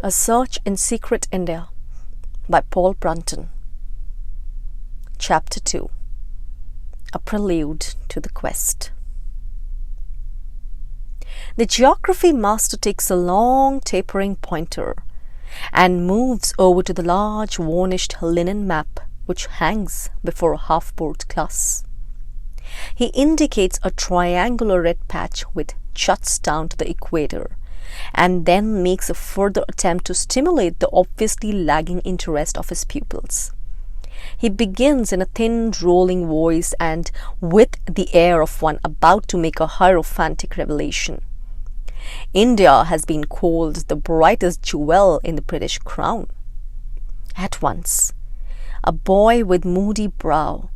A Search in Secret India by Paul Brunton. Chapter 2. A Prelude to the Quest. The geography master takes a long tapering pointer and moves over to the large varnished linen map which hangs before a half-board class. He indicates a triangular red patch which juts down to the equator, and then makes a further attempt to stimulate the obviously lagging interest of his pupils. He begins in a thin, rolling voice and with the air of one about to make a hierophantic revelation. India has been called the brightest jewel in the British crown. At once, a boy with moody brow,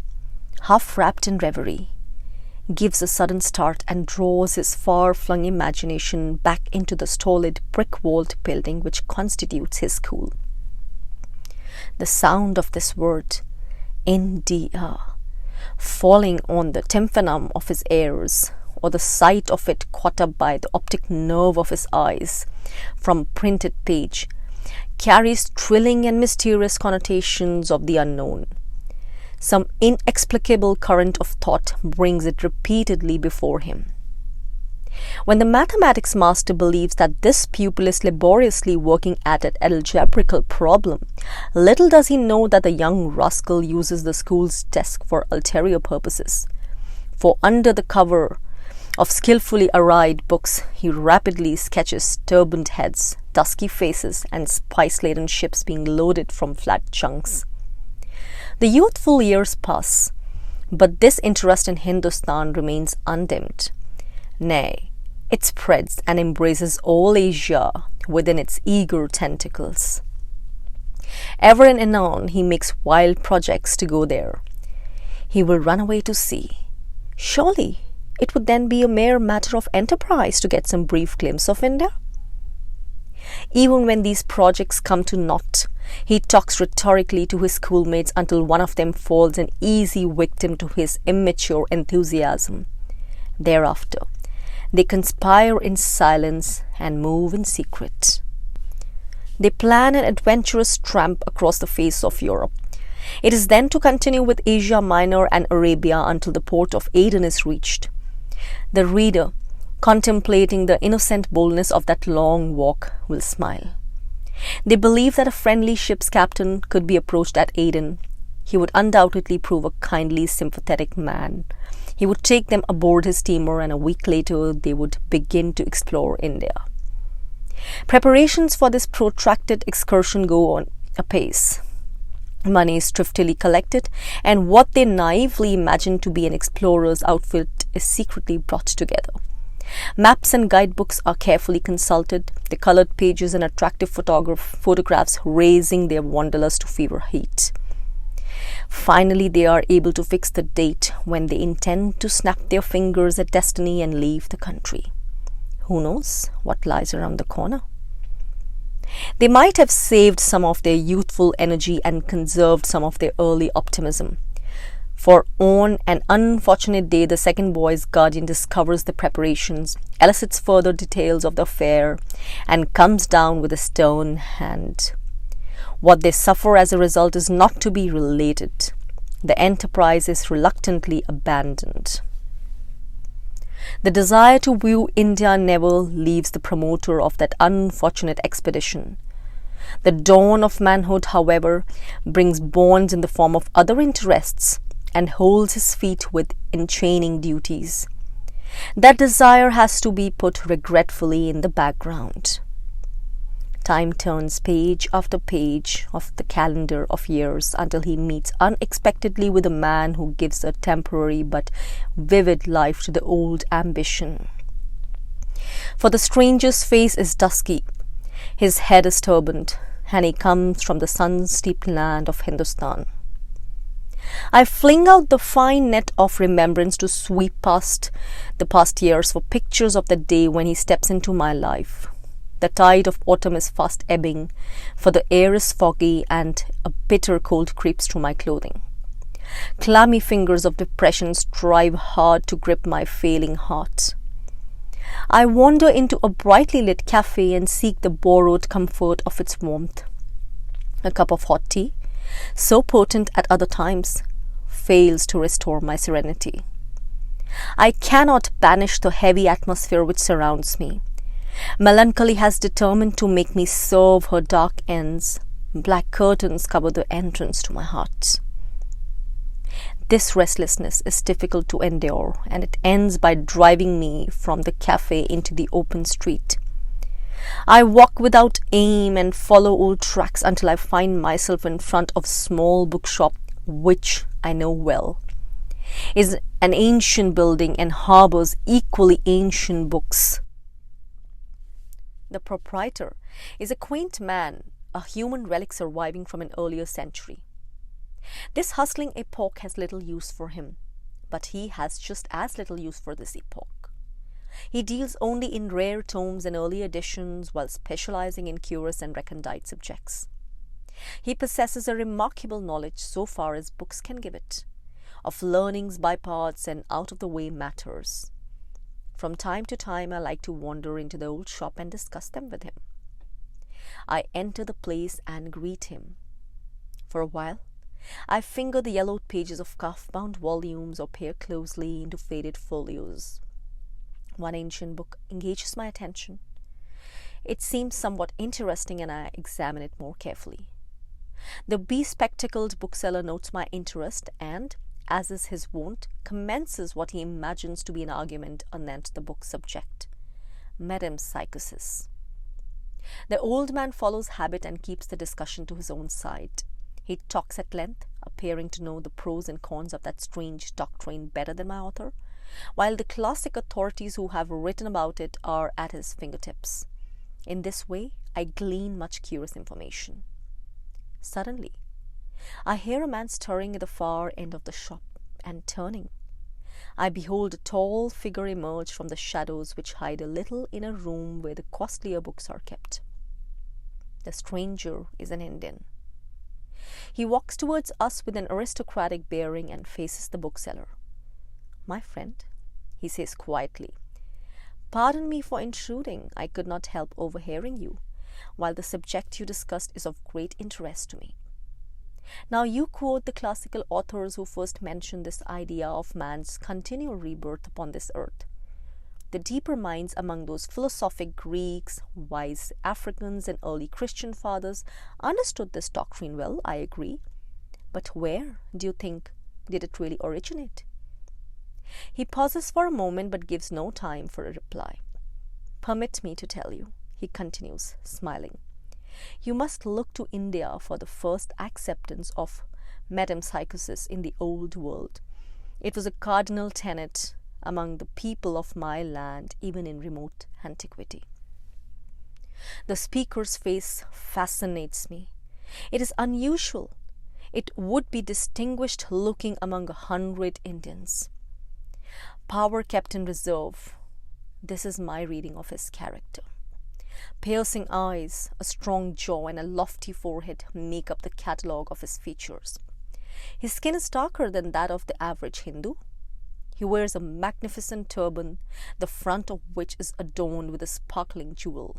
half wrapped in reverie, gives a sudden start and draws his far-flung imagination back into the stolid brick-walled building which constitutes his school. The sound of this word, India, falling on the tympanum of his ears, or the sight of it caught up by the optic nerve of his eyes from a printed page, carries thrilling and mysterious connotations of the unknown. Some inexplicable current of thought brings it repeatedly before him. When the mathematics master believes that this pupil is laboriously working at an algebraical problem, little does he know that the young rascal uses the school's desk for ulterior purposes. For under the cover of skillfully arrayed books, he rapidly sketches turbaned heads, dusky faces, and spice-laden ships being loaded from flat chunks. The youthful years pass, but this interest in Hindustan remains undimmed. Nay, it spreads and embraces all Asia within its eager tentacles. Ever and anon he makes wild projects to go there. He will run away to sea. Surely it would then be a mere matter of enterprise to get some brief glimpse of India. Even when these projects come to naught, he talks rhetorically to his schoolmates until one of them falls an easy victim to his immature enthusiasm. Thereafter, they conspire in silence and move in secret. They plan an adventurous tramp across the face of Europe. It is then to continue with Asia Minor and Arabia until the port of Aden is reached. The reader, contemplating the innocent boldness of that long walk, will smile. They believe that a friendly ship's captain could be approached at Aden. He would undoubtedly prove a kindly, sympathetic man. He would take them aboard his steamer, and a week later they would begin to explore India. Preparations for this protracted excursion go on apace. Money is thriftily collected, and what they naively imagine to be an explorer's outfit is secretly brought together. Maps and guidebooks are carefully consulted, the colored pages and attractive photographs raising their wanderlust to fever heat. Finally, they are able to fix the date when they intend to snap their fingers at destiny and leave the country. Who knows what lies around the corner? They might have saved some of their youthful energy and conserved some of their early optimism. For on an unfortunate day, the second boy's guardian discovers the preparations, elicits further details of the affair, and comes down with a stern hand. What they suffer as a result is not to be related. The enterprise is reluctantly abandoned. The desire to view India never leaves the promoter of that unfortunate expedition. The dawn of manhood, however, brings bonds in the form of other interests, and holds his feet with enchaining duties. That desire has to be put regretfully in the background. Time turns page after page of the calendar of years until he meets unexpectedly with a man who gives a temporary but vivid life to the old ambition. For the stranger's face is dusky, his head is turbaned, and he comes from the sun-steeped land of Hindustan. I fling out the fine net of remembrance to sweep past the past years for pictures of the day when he steps into my life. The tide of autumn is fast ebbing, for the air is foggy and a bitter cold creeps through my clothing. Clammy fingers of depression strive hard to grip my failing heart. I wander into a brightly lit cafe and seek the borrowed comfort of its warmth. A cup of hot tea, so potent at other times, fails to restore my serenity. I cannot banish the heavy atmosphere which surrounds me. Melancholy has determined to make me serve her dark ends. Black curtains cover the entrance to my heart. This restlessness is difficult to endure, and it ends by driving me from the cafe into the open street. I walk without aim and follow old tracks until I find myself in front of a small bookshop which I know well. Is an ancient building and harbors equally ancient books. The proprietor is a quaint man, a human relic surviving from an earlier century. This hustling epoch has little use for him, but he has just as little use for this epoch. He deals only in rare tomes and early editions while specializing in curious and recondite subjects. He possesses a remarkable knowledge, so far as books can give it, of learnings by parts and out-of-the-way matters. From time to time, I like to wander into the old shop and discuss them with him. I enter the place and greet him. For a while, I finger the yellowed pages of calf-bound volumes or peer closely into faded folios. One ancient book engages my attention. It seems somewhat interesting, and I examine it more carefully. The bespectacled bookseller notes my interest and, as is his wont, commences what he imagines to be an argument anent the book's subject, metempsychosis. The old man follows habit and keeps the discussion to his own side. He talks at length, appearing to know the pros and cons of that strange doctrine better than my author, while the classic authorities who have written about it are at his fingertips. In this way, I glean much curious information. Suddenly, I hear a man stirring at the far end of the shop, and turning, I behold a tall figure emerge from the shadows which hide a little in a room where the costlier books are kept. The stranger is an Indian. He walks towards us with an aristocratic bearing and faces the bookseller. "My friend," he says quietly, "pardon me for intruding. I could not help overhearing you, while the subject you discussed is of great interest to me. Now you quote the classical authors who first mentioned this idea of man's continual rebirth upon this earth. The deeper minds among those philosophic Greeks, wise Africans, and early Christian fathers understood this doctrine well, I agree. But where, do you think, did it really originate?" He pauses for a moment but gives no time for a reply. "Permit me to tell you," he continues, smiling, "you must look to India for the first acceptance of metempsychosis in the old world. It was a cardinal tenet among the people of my land even in remote antiquity." The speaker's face fascinates me. It is unusual. It would be distinguished looking among 100 Indians. Power kept in reserve. This is my reading of his character. Piercing eyes, a strong jaw, and a lofty forehead make up the catalogue of his features. His skin is darker than that of the average Hindu. He wears a magnificent turban, the front of which is adorned with a sparkling jewel.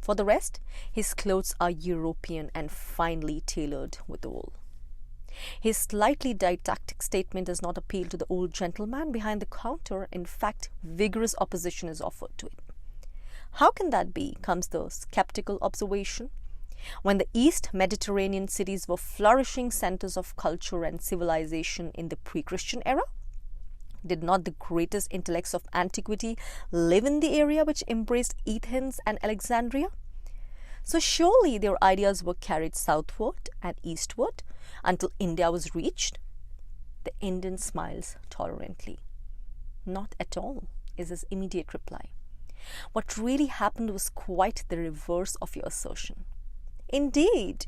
For the rest, his clothes are European and finely tailored withal. His slightly didactic statement does not appeal to the old gentleman behind the counter. In fact, vigorous opposition is offered to it. "How can that be?" comes the skeptical observation. "When the East Mediterranean cities were flourishing centers of culture and civilization in the pre-Christian era? Did not the greatest intellects of antiquity live in the area which embraced Athens and Alexandria? So surely their ideas were carried southward and eastward until India was reached?" The Indian smiles tolerantly. "Not at all," is his immediate reply. "What really happened was quite the reverse of your assertion." "Indeed?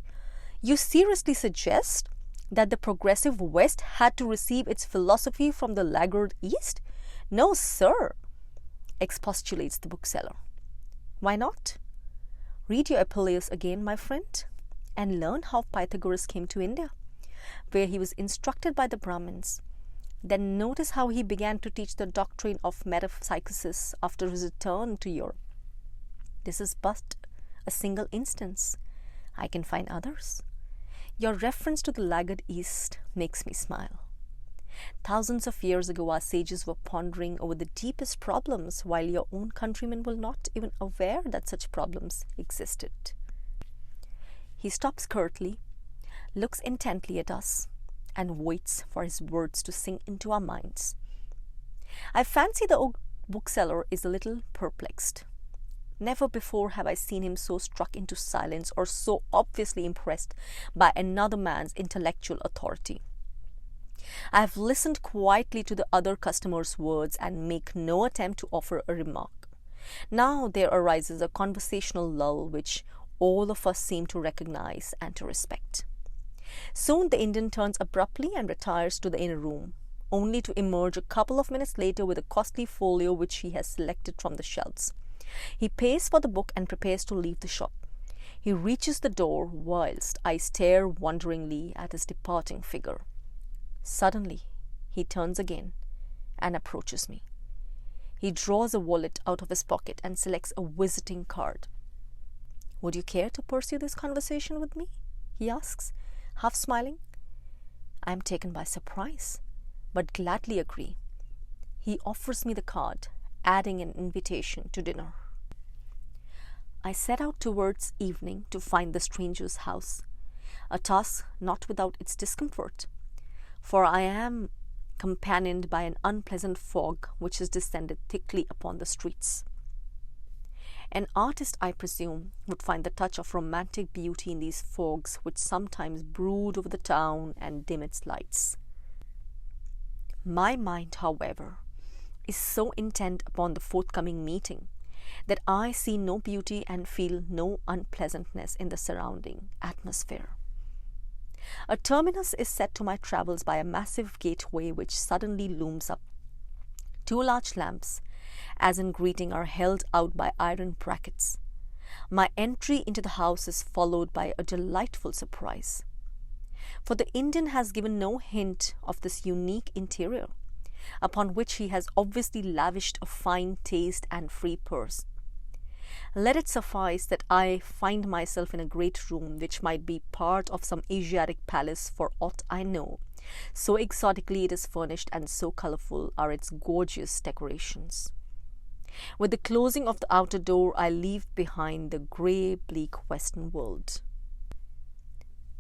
You seriously suggest that the progressive West had to receive its philosophy from the laggard East?" "No, sir," expostulates the bookseller. "Why not? Read your Apuleius again, my friend, and learn how Pythagoras came to India, where he was instructed by the Brahmins. Then notice how he began to teach the doctrine of metapsychosis after his return to Europe. This is but a single instance. I can find others. Your reference to the laggard East makes me smile. Thousands of years ago, our sages were pondering over the deepest problems, while your own countrymen were not even aware that such problems existed. He stops curtly, looks intently at us, and waits for his words to sink into our minds. I fancy the old bookseller is a little perplexed. Never before have I seen him so struck into silence or so obviously impressed by another man's intellectual authority. I have listened quietly to the other customer's words and make no attempt to offer a remark. Now there arises a conversational lull which all of us seem to recognize and to respect. Soon the Indian turns abruptly and retires to the inner room, only to emerge a couple of minutes later with a costly folio which he has selected from the shelves. He pays for the book and prepares to leave the shop. He reaches the door whilst I stare wonderingly at his departing figure. Suddenly, he turns again and approaches me. He draws a wallet out of his pocket and selects a visiting card. "Would you care to pursue this conversation with me?" he asks, half smiling. I am taken by surprise, but gladly agree. He offers me the card, adding an invitation to dinner. I set out towards evening to find the stranger's house, a task not without its discomfort, for I am companioned by an unpleasant fog which has descended thickly upon the streets. An artist, I presume, would find the touch of romantic beauty in these fogs which sometimes brood over the town and dim its lights. My mind, however, is so intent upon the forthcoming meeting that I see no beauty and feel no unpleasantness in the surrounding atmosphere. A terminus is set to my travels by a massive gateway which suddenly looms up. Two large lamps, as in greeting, are held out by iron brackets. My entry into the house is followed by a delightful surprise, for the Indian has given no hint of this unique interior, upon which he has obviously lavished a fine taste and free purse. Let it suffice that I find myself in a great room which might be part of some Asiatic palace for aught I know. So exotically it is furnished and so colourful are its gorgeous decorations. With the closing of the outer door, I leave behind the grey, bleak Western world.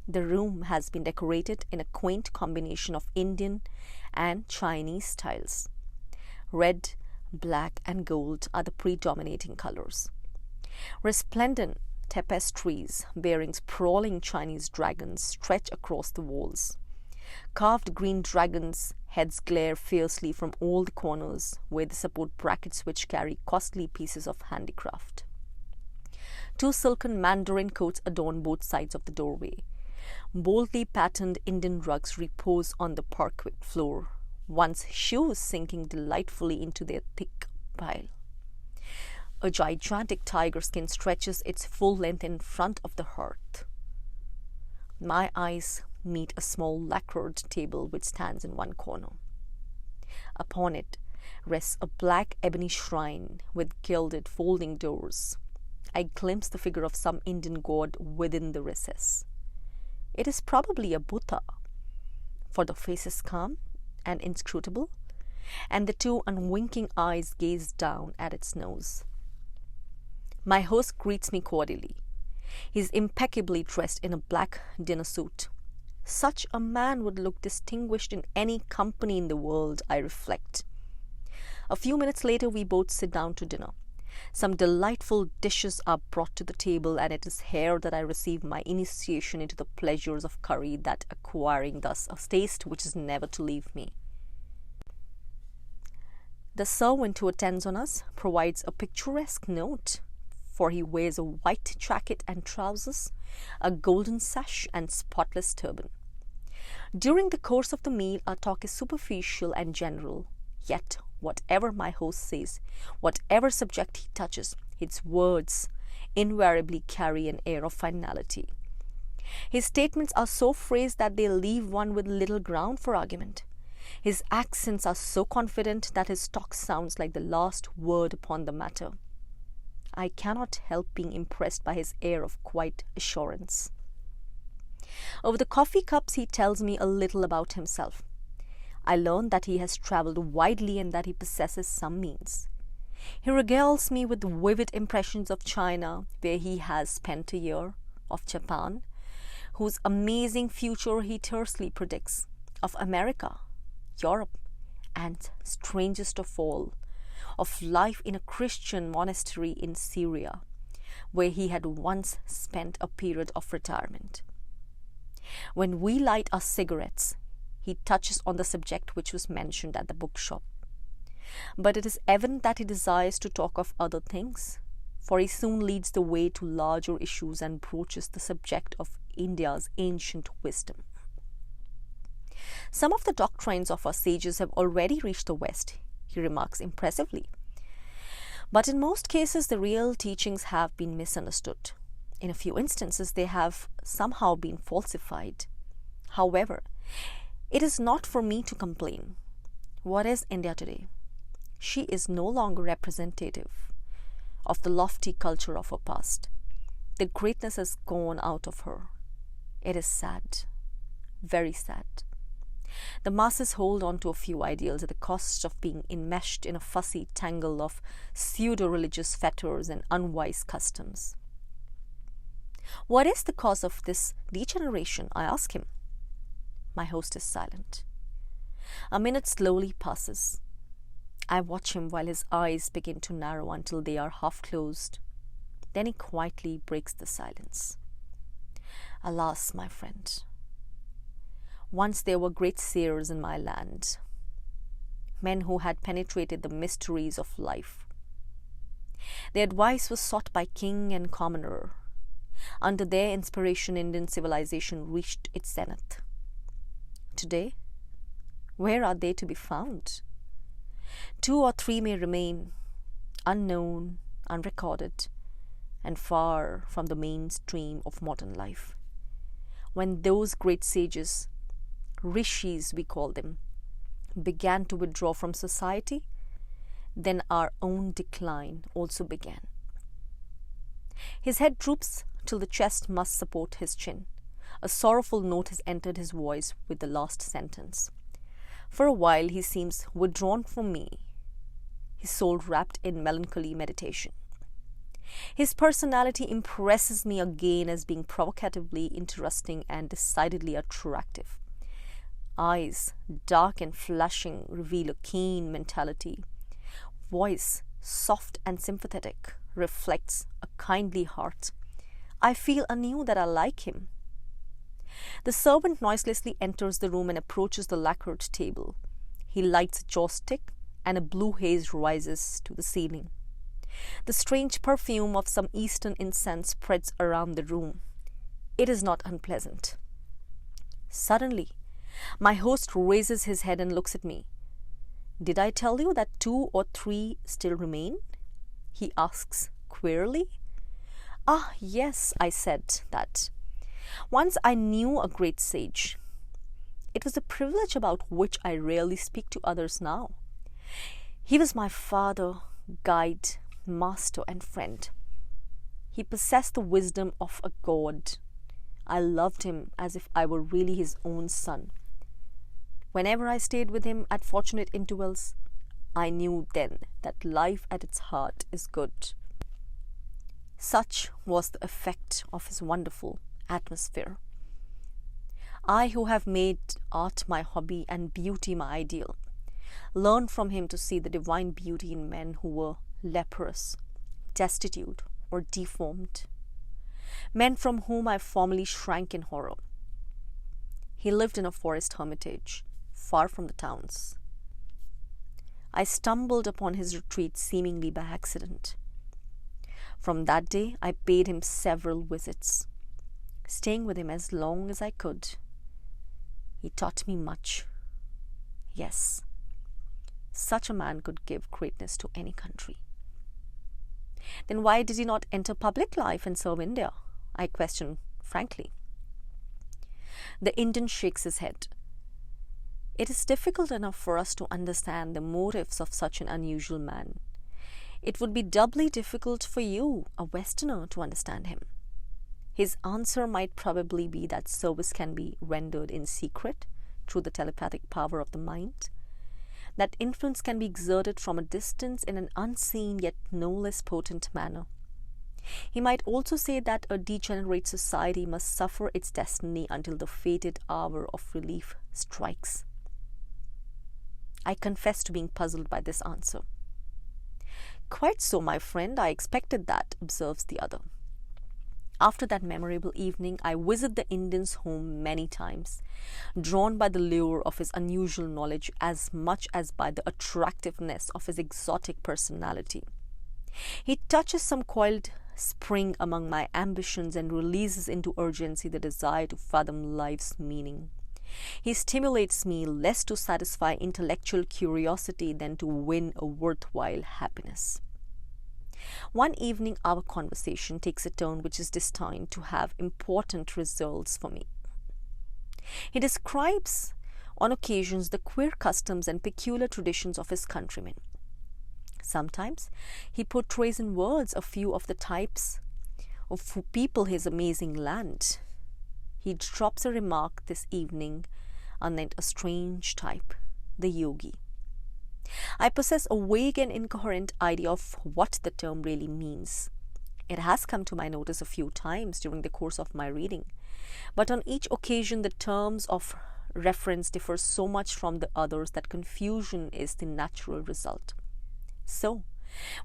The room has been decorated in a quaint combination of Indian and Chinese styles. Red, black and gold are the predominating colours. Resplendent tapestries bearing sprawling Chinese dragons stretch across the walls. Carved green dragons' heads glare fiercely from all the corners where they support brackets which carry costly pieces of handicraft. Two silken mandarin coats adorn both sides of the doorway. Boldly patterned Indian rugs repose on the parquet floor, one's shoes sinking delightfully into their thick pile. A gigantic tiger skin stretches its full length in front of the hearth. My eyes meet a small lacquered table which stands in one corner. Upon it rests a black ebony shrine with gilded folding doors. I glimpse the figure of some Indian god within the recess. It is probably a Buddha, for the face is calm and inscrutable, and the two unwinking eyes gaze down at its nose. My host greets me cordially. He is impeccably dressed in a black dinner suit. Such a man would look distinguished in any company in the world, I reflect. A few minutes later, we both sit down to dinner. Some delightful dishes are brought to the table, and it is here that I receive my initiation into the pleasures of curry, that acquiring thus a taste which is never to leave me. The servant who attends on us provides a picturesque note, for he wears a white jacket and trousers, a golden sash and spotless turban. During the course of the meal, our talk is superficial and general, yet whatever my host says, whatever subject he touches, his words invariably carry an air of finality. His statements are so phrased that they leave one with little ground for argument. His accents are so confident that his talk sounds like the last word upon the matter. I cannot help being impressed by his air of quiet assurance. Over the coffee cups, he tells me a little about himself. I learn that he has traveled widely and that he possesses some means. He regales me with vivid impressions of China, where he has spent a year, of Japan, whose amazing future he tersely predicts, of America, Europe, and, strangest of all, of life in a Christian monastery in Syria, where he had once spent a period of retirement. When we light our cigarettes, he touches on the subject which was mentioned at the bookshop. But it is evident that he desires to talk of other things, for he soon leads the way to larger issues and broaches the subject of India's ancient wisdom. Some of the doctrines of our sages have already reached the West, he remarks impressively. But in most cases, the real teachings have been misunderstood. In a few instances, they have somehow been falsified. However, it is not for me to complain. What is India today? She is no longer representative of the lofty culture of her past. The greatness has gone out of her. It is sad, very sad. The masses hold on to a few ideals at the cost of being enmeshed in a fussy tangle of pseudo-religious fetters and unwise customs. What is the cause of this degeneration? I ask him. My host is silent. A minute slowly passes. I watch him while his eyes begin to narrow until they are half closed. Then he quietly breaks the silence. Alas, my friend, once there were great seers in my land, men who had penetrated the mysteries of life. Their advice was sought by king and commoner. Under their inspiration, Indian civilization reached its zenith. Today, where are they to be found? 2 or 3 may remain, unknown, unrecorded, and far from the mainstream of modern life. When those great sages, rishis we call them, began to withdraw from society, then our own decline also began. His head droops till the chest must support his chin. A sorrowful note has entered his voice with the last sentence. For a while he seems withdrawn from me, his soul wrapped in melancholy meditation. His personality impresses me again as being provocatively interesting and decidedly attractive. Eyes, dark and flashing, reveal a keen mentality. Voice, soft and sympathetic, reflects a kindly heart. I feel anew that I like him. The servant noiselessly enters the room and approaches the lacquered table. He lights a joss-stick and a blue haze rises to the ceiling. The strange perfume of some eastern incense spreads around the room. It is not unpleasant. Suddenly, my host raises his head and looks at me. Did I tell you that 2 or 3 still remain? He asks queerly. Ah, yes, I said that. Once I knew a great sage. It was a privilege about which I rarely speak to others now. He was my father, guide, master, and friend. He possessed the wisdom of a god. I loved him as if I were really his own son. Whenever I stayed with him at fortunate intervals, I knew then that life at its heart is good. Such was the effect of his wonderful atmosphere. I, who have made art my hobby and beauty my ideal, learned from him to see the divine beauty in men who were leprous, destitute, or deformed, men from whom I formerly shrank in horror. He lived in a forest hermitage, far from the towns. I stumbled upon his retreat seemingly by accident. From that day, I paid him several visits, staying with him as long as I could. He taught me much. Yes, such a man could give greatness to any country. Then why did he not enter public life and serve India? I question frankly. The Indian shakes his head. It is difficult enough for us to understand the motives of such an unusual man. It would be doubly difficult for you, a Westerner, to understand him. His answer might probably be that service can be rendered in secret through the telepathic power of the mind, that influence can be exerted from a distance in an unseen yet no less potent manner. He might also say that a degenerate society must suffer its destiny until the fated hour of relief strikes. I confess to being puzzled by this answer. Quite so, my friend, I expected that, observes the other. After that memorable evening, I visit the Indian's home many times, drawn by the lure of his unusual knowledge as much as by the attractiveness of his exotic personality. He touches some coiled spring among my ambitions and releases into urgency the desire to fathom life's meaning. He stimulates me less to satisfy intellectual curiosity than to win a worthwhile happiness. One evening, our conversation takes a turn which is destined to have important results for me. He describes on occasions the queer customs and peculiar traditions of his countrymen. Sometimes he portrays in words a few of the types of who people his amazing land. He drops a remark this evening anent a strange type, the yogi. I possess a vague and incoherent idea of what the term really means. It has come to my notice a few times during the course of my reading, but on each occasion the terms of reference differ so much from the others that confusion is the natural result. So,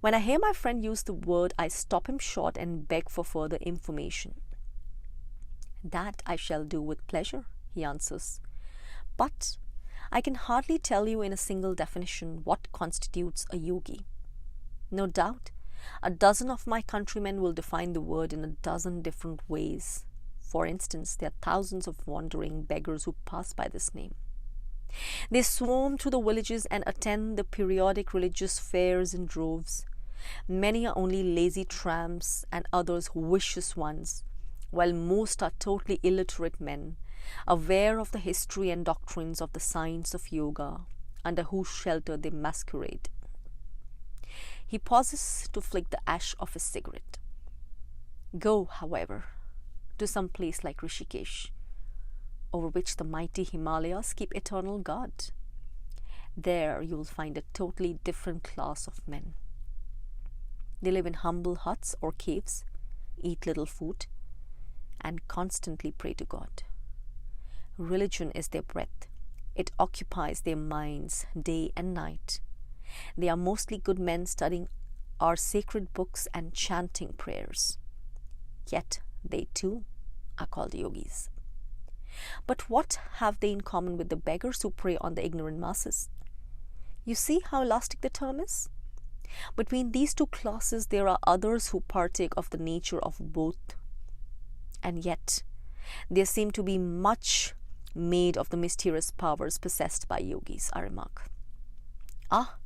when I hear my friend use the word, I stop him short and beg for further information. That I shall do with pleasure, he answers. But I can hardly tell you in a single definition what constitutes a yogi. No doubt, a dozen of my countrymen will define the word in a dozen different ways. For instance, there are thousands of wandering beggars who pass by this name. They swarm through the villages and attend the periodic religious fairs in droves. Many are only lazy tramps and others vicious ones, while most are totally illiterate men, aware of the history and doctrines of the science of yoga, under whose shelter they masquerade. He pauses to flick the ash of his cigarette. Go, however, to some place like Rishikesh, over which the mighty Himalayas keep eternal guard. There you will find a totally different class of men. They live in humble huts or caves, eat little food, and constantly pray to God. Religion is their breath. It occupies their minds day and night. They are mostly good men studying our sacred books and chanting prayers. Yet they too are called yogis. But what have they in common with the beggars who prey on the ignorant masses? You see how elastic the term is? Between these two classes there are others who partake of the nature of both. And yet, there seem to be much made of the mysterious powers possessed by yogis, I remark. Ah,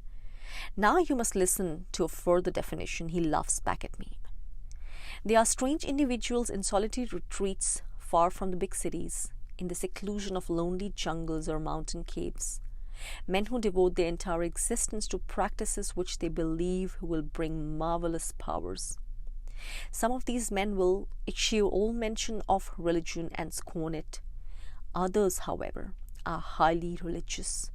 now you must listen to a further definition, he laughs back at me. They are strange individuals in solitary retreats far from the big cities, in the seclusion of lonely jungles or mountain caves. Men who devote their entire existence to practices which they believe will bring marvelous powers. Some of these men will eschew all mention of religion and scorn it. Others, however, are highly religious.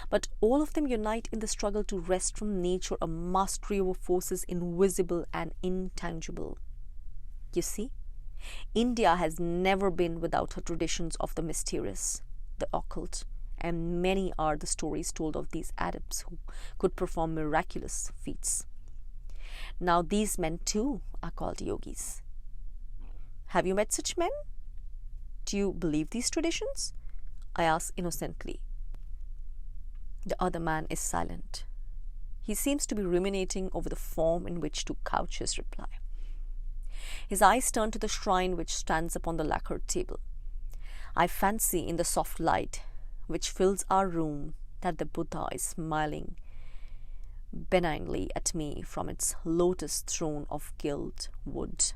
But all of them unite in the struggle to wrest from nature a mastery over forces invisible and intangible. You see, India has never been without her traditions of the mysterious, the occult, and many are the stories told of these adepts who could perform miraculous feats. Now these men too are called yogis. Have you met such men? Do you believe these traditions? I ask innocently. The other man is silent. He seems to be ruminating over the form in which to couch his reply. His eyes turn to the shrine which stands upon the lacquered table. I fancy in the soft light which fills our room that the Buddha is smiling benignly at me from its lotus throne of gilt wood.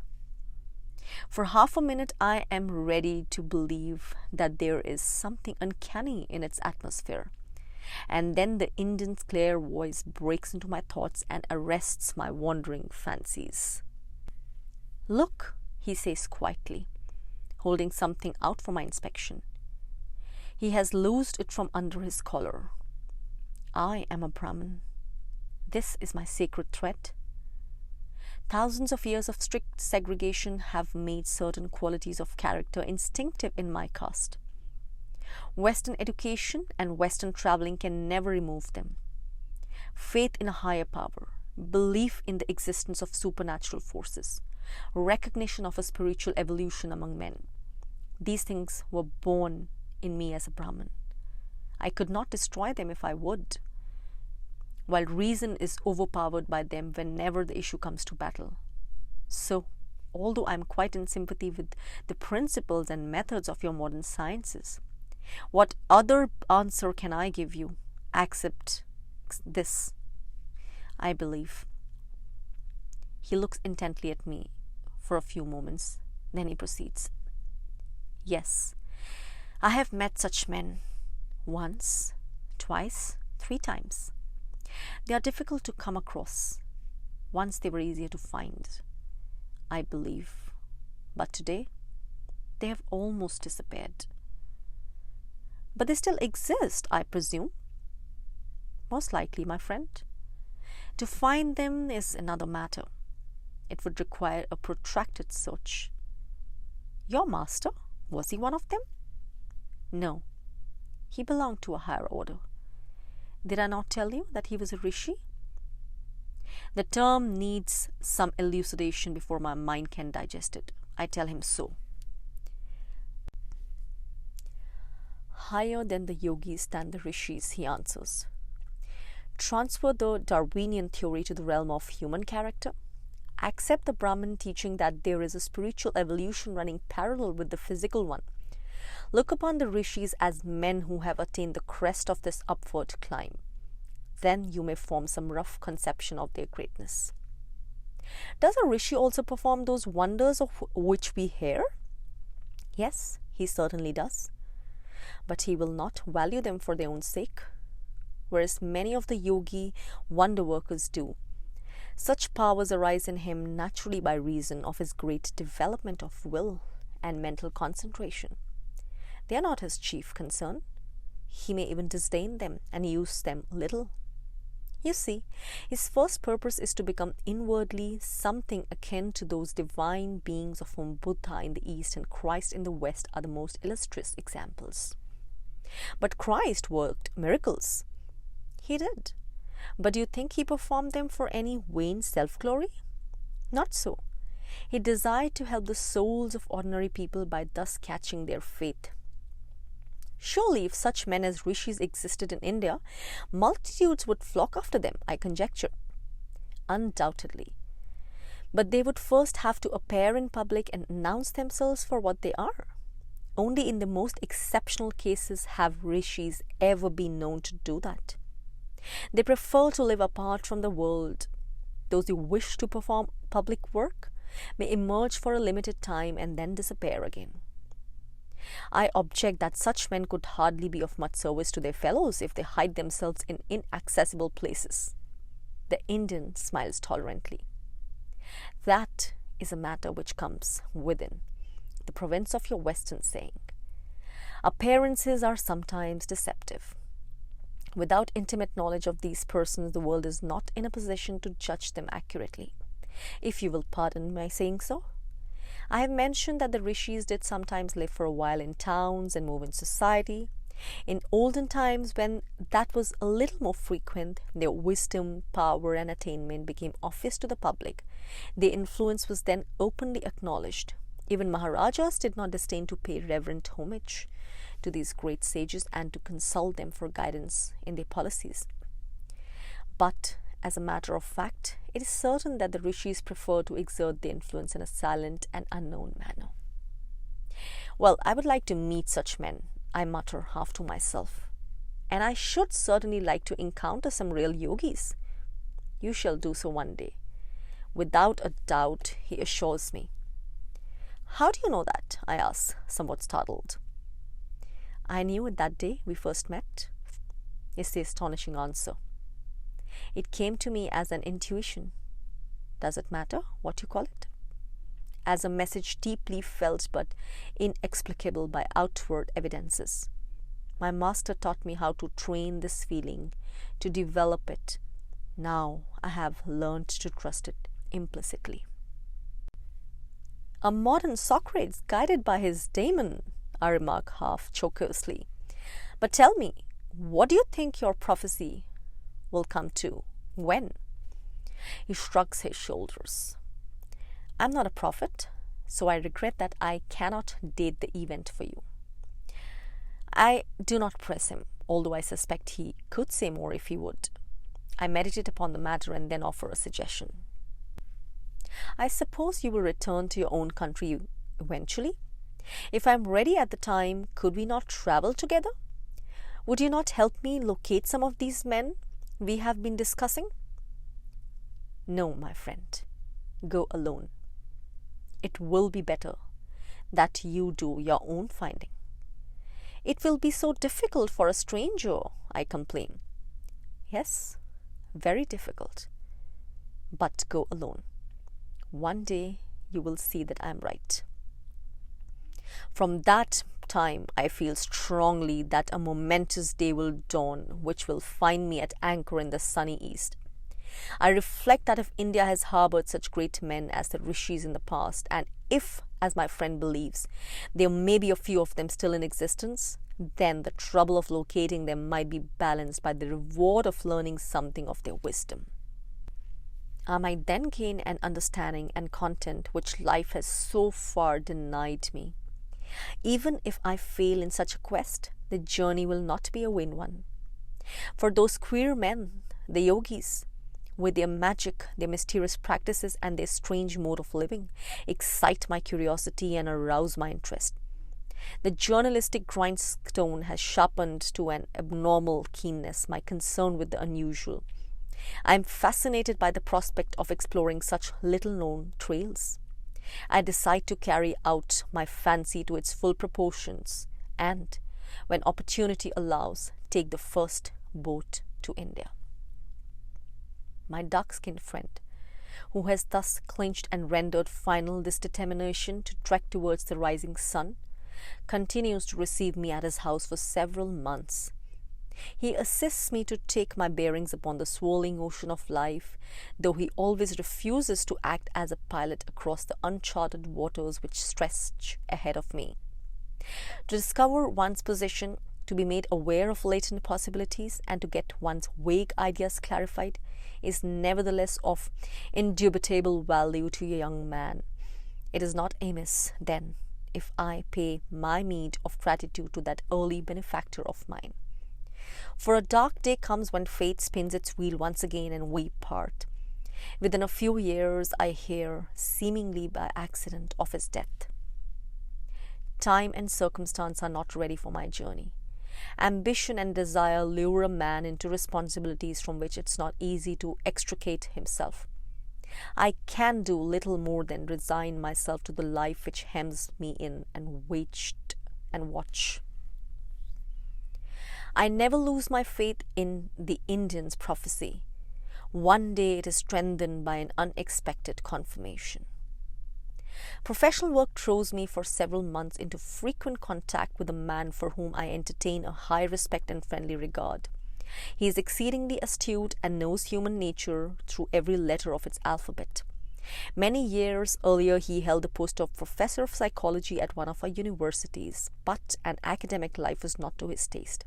For half a minute, I am ready to believe that there is something uncanny in its atmosphere. And then the Indian's clear voice breaks into my thoughts and arrests my wandering fancies. "Look," he says quietly, holding something out for my inspection. He has loosed it from under his collar. I am a Brahmin. This is my sacred thread. Thousands of years of strict segregation have made certain qualities of character instinctive in my caste. Western education and Western traveling can never remove them. Faith in a higher power, belief in the existence of supernatural forces, recognition of a spiritual evolution among men. These things were born in me as a Brahmin. I could not destroy them if I would, while reason is overpowered by them whenever the issue comes to battle. So, although I am quite in sympathy with the principles and methods of your modern sciences, what other answer can I give you except this? I believe. He looks intently at me for a few moments, then he proceeds. Yes, I have met such men once, twice, 3 times. They are difficult to come across. Once they were easier to find, I believe. But today, they have almost disappeared. But they still exist, I presume. Most likely, my friend. To find them is another matter. It would require a protracted search. Your master, was he one of them? No. He belonged to a higher order. Did I not tell you that he was a rishi? The term needs some elucidation before my mind can digest it. I tell him so. Higher than the yogis stand the rishis, he answers. Transfer the Darwinian theory to the realm of human character. Accept the Brahmin teaching that there is a spiritual evolution running parallel with the physical one. Look upon the rishis as men who have attained the crest of this upward climb. Then you may form some rough conception of their greatness. Does a rishi also perform those wonders of which we hear? Yes, he certainly does. But he will not value them for their own sake, whereas many of the yogi wonder workers do. Such powers arise in him naturally by reason of his great development of will and mental concentration. They are not his chief concern. He may even disdain them and use them little. You see, his first purpose is to become inwardly something akin to those divine beings of whom Buddha in the East and Christ in the West are the most illustrious examples. But Christ worked miracles. He did. But do you think he performed them for any vain self-glory? Not so. He desired to help the souls of ordinary people by thus catching their faith. Surely, if such men as rishis existed in India, multitudes would flock after them, I conjecture. Undoubtedly. But they would first have to appear in public and announce themselves for what they are. Only in the most exceptional cases have rishis ever been known to do that. They prefer to live apart from the world. Those who wish to perform public work may emerge for a limited time and then disappear again. I object that such men could hardly be of much service to their fellows if they hide themselves in inaccessible places. The Indian smiles tolerantly. That is a matter which comes within the province of your Western saying. Appearances are sometimes deceptive. Without intimate knowledge of these persons, the world is not in a position to judge them accurately, if you will pardon my saying so. I have mentioned that the rishis did sometimes live for a while in towns and move in society. In olden times, when that was a little more frequent, their wisdom, power, and attainment became obvious to the public. Their influence was then openly acknowledged. Even Maharajas did not disdain to pay reverent homage to these great sages and to consult them for guidance in their policies. But as a matter of fact, it is certain that the rishis prefer to exert their influence in a silent and unknown manner. Well, I would like to meet such men, I mutter half to myself. And I should certainly like to encounter some real yogis. You shall do so one day. Without a doubt, he assures me. How do you know that? I asked, somewhat startled. I knew it that day we first met, is the astonishing answer. It came to me as an intuition. Does it matter what you call it? As a message deeply felt but inexplicable by outward evidences. My master taught me how to train this feeling, to develop it. Now I have learned to trust it implicitly. A modern Socrates guided by his daemon, I remark half jocosely. But tell me, what do you think your prophecy will come to? When? He shrugs his shoulders. I'm not a prophet, so I regret that I cannot date the event for you. I do not press him, although I suspect he could say more if he would. I meditate upon the matter and then offer a suggestion. I suppose you will return to your own country eventually. If I am ready at the time, could we not travel together? Would you not help me locate some of these men we have been discussing? No, my friend. Go alone. It will be better that you do your own finding. It will be so difficult for a stranger, I complain. Yes, very difficult. But go alone. One day you will see that I am right. From that time, I feel strongly that a momentous day will dawn, which will find me at anchor in the sunny east. I reflect that if India has harbored such great men as the rishis in the past, and if, as my friend believes, there may be a few of them still in existence, then the trouble of locating them might be balanced by the reward of learning something of their wisdom. I might then gain an understanding and content which life has so far denied me. Even if I fail in such a quest, the journey will not be a vain one. For those queer men, the yogis, with their magic, their mysterious practices, and their strange mode of living, excite my curiosity and arouse my interest. The journalistic grindstone has sharpened to an abnormal keenness my concern with the unusual. I am fascinated by the prospect of exploring such little-known trails. I decide to carry out my fancy to its full proportions and, when opportunity allows, take the first boat to India. My dark-skinned friend, who has thus clinched and rendered final this determination to trek towards the rising sun, continues to receive me at his house for several months. He assists me to take my bearings upon the swirling ocean of life, though he always refuses to act as a pilot across the uncharted waters which stretch ahead of me. To discover one's position, to be made aware of latent possibilities, and to get one's vague ideas clarified is nevertheless of indubitable value to a young man. It is not amiss, then, if I pay my meed of gratitude to that early benefactor of mine. For a dark day comes when fate spins its wheel once again and we part. Within a few years I hear, seemingly by accident, of his death. Time and circumstance are not ready for my journey. Ambition and desire lure a man into responsibilities from which it's not easy to extricate himself. I can do little more than resign myself to the life which hems me in and wait and watch. I never lose my faith in the Indian's prophecy. One day it is strengthened by an unexpected confirmation. Professional work throws me for several months into frequent contact with a man for whom I entertain a high respect and friendly regard. He is exceedingly astute and knows human nature through every letter of its alphabet. Many years earlier he held the post of professor of psychology at one of our universities, but an academic life was not to his taste.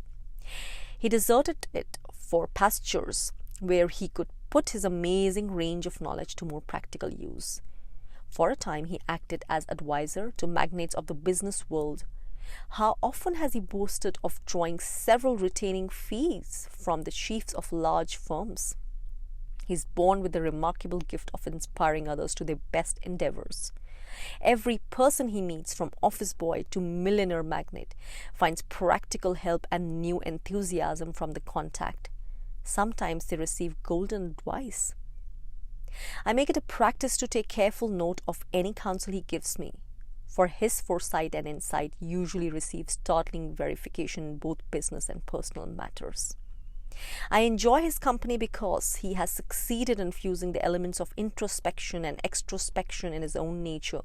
He deserted it for pastures where he could put his amazing range of knowledge to more practical use. For a time he acted as advisor to magnates of the business world. How often has he boasted of drawing several retaining fees from the chiefs of large firms? He is born with the remarkable gift of inspiring others to their best endeavors. Every person he meets, from office boy to millionaire magnate, finds practical help and new enthusiasm from the contact. Sometimes they receive golden advice. I make it a practice to take careful note of any counsel he gives me, for his foresight and insight usually receives startling verification in both business and personal matters. I enjoy his company because he has succeeded in fusing the elements of introspection and extrospection in his own nature,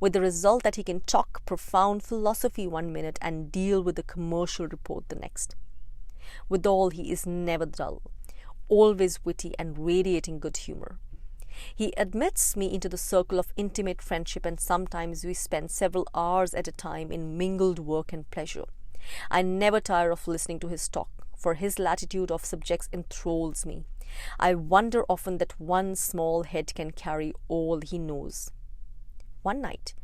with the result that he can talk profound philosophy one minute and deal with the commercial report the next. Withal, he is never dull, always witty and radiating good humor. He admits me into the circle of intimate friendship, and sometimes we spend several hours at a time in mingled work and pleasure. I never tire of listening to his talk, for his latitude of subjects enthralls me. I wonder often that one small head can carry all he knows. One night,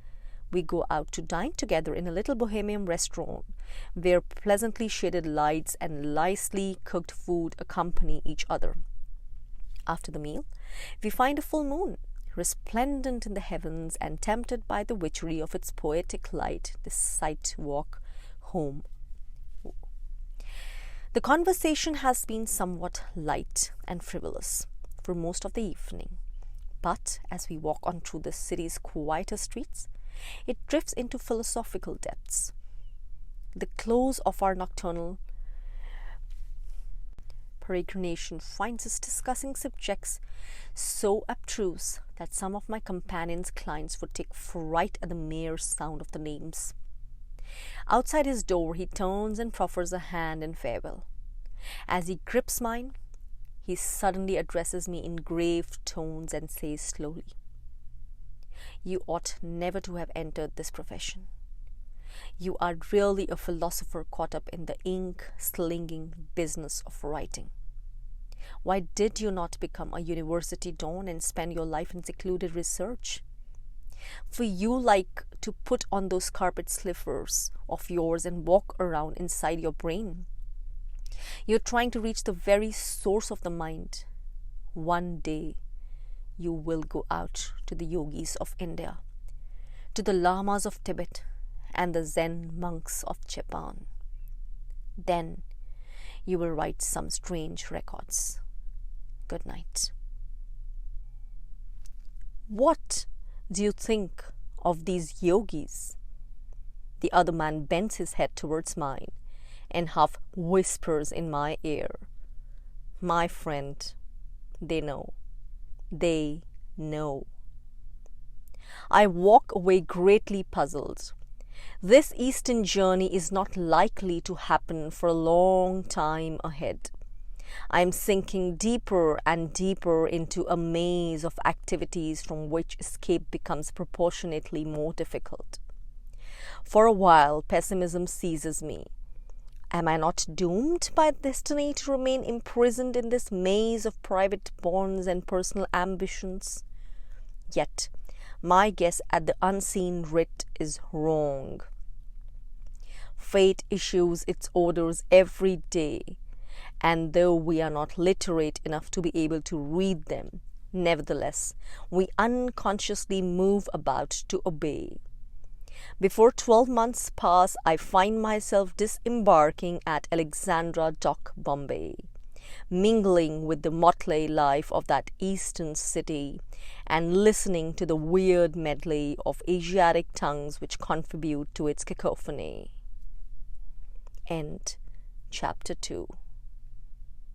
we go out to dine together in a little bohemian restaurant where pleasantly shaded lights and nicely cooked food accompany each other. After the meal, we find a full moon, resplendent in the heavens, and tempted by the witchery of its poetic light, decide to walk home. The conversation has been somewhat light and frivolous for most of the evening, but as we walk on through the city's quieter streets, it drifts into philosophical depths. The close of our nocturnal peregrination finds us discussing subjects so abstruse that some of my companion's clients would take fright at the mere sound of the names. Outside his door, he turns and proffers a hand in farewell. As he grips mine, he suddenly addresses me in grave tones and says slowly, "You ought never to have entered this profession. You are really a philosopher caught up in the ink-slinging business of writing. Why did you not become a university don and spend your life in secluded research? For you like to put on those carpet slippers of yours and walk around inside your brain. You're trying to reach the very source of the mind. One day, you will go out to the yogis of India, to the lamas of Tibet, and the Zen monks of Japan. Then you will write some strange records. Good night." "What do you think of these yogis?" The other man bends his head towards mine and half whispers in my ear, "My friend, they know. They know." I walk away greatly puzzled. This Eastern journey is not likely to happen for a long time ahead. I am sinking deeper and deeper into a maze of activities from which escape becomes proportionately more difficult. For a while, pessimism seizes me. Am I not doomed by destiny to remain imprisoned in this maze of private bonds and personal ambitions? Yet, my guess at the unseen writ is wrong. Fate issues its orders every day, and though we are not literate enough to be able to read them, nevertheless, we unconsciously move about to obey. Before 12 months pass, I find myself disembarking at Alexandra Dock, Bombay, mingling with the motley life of that eastern city and listening to the weird medley of Asiatic tongues which contribute to its cacophony. End chapter 2.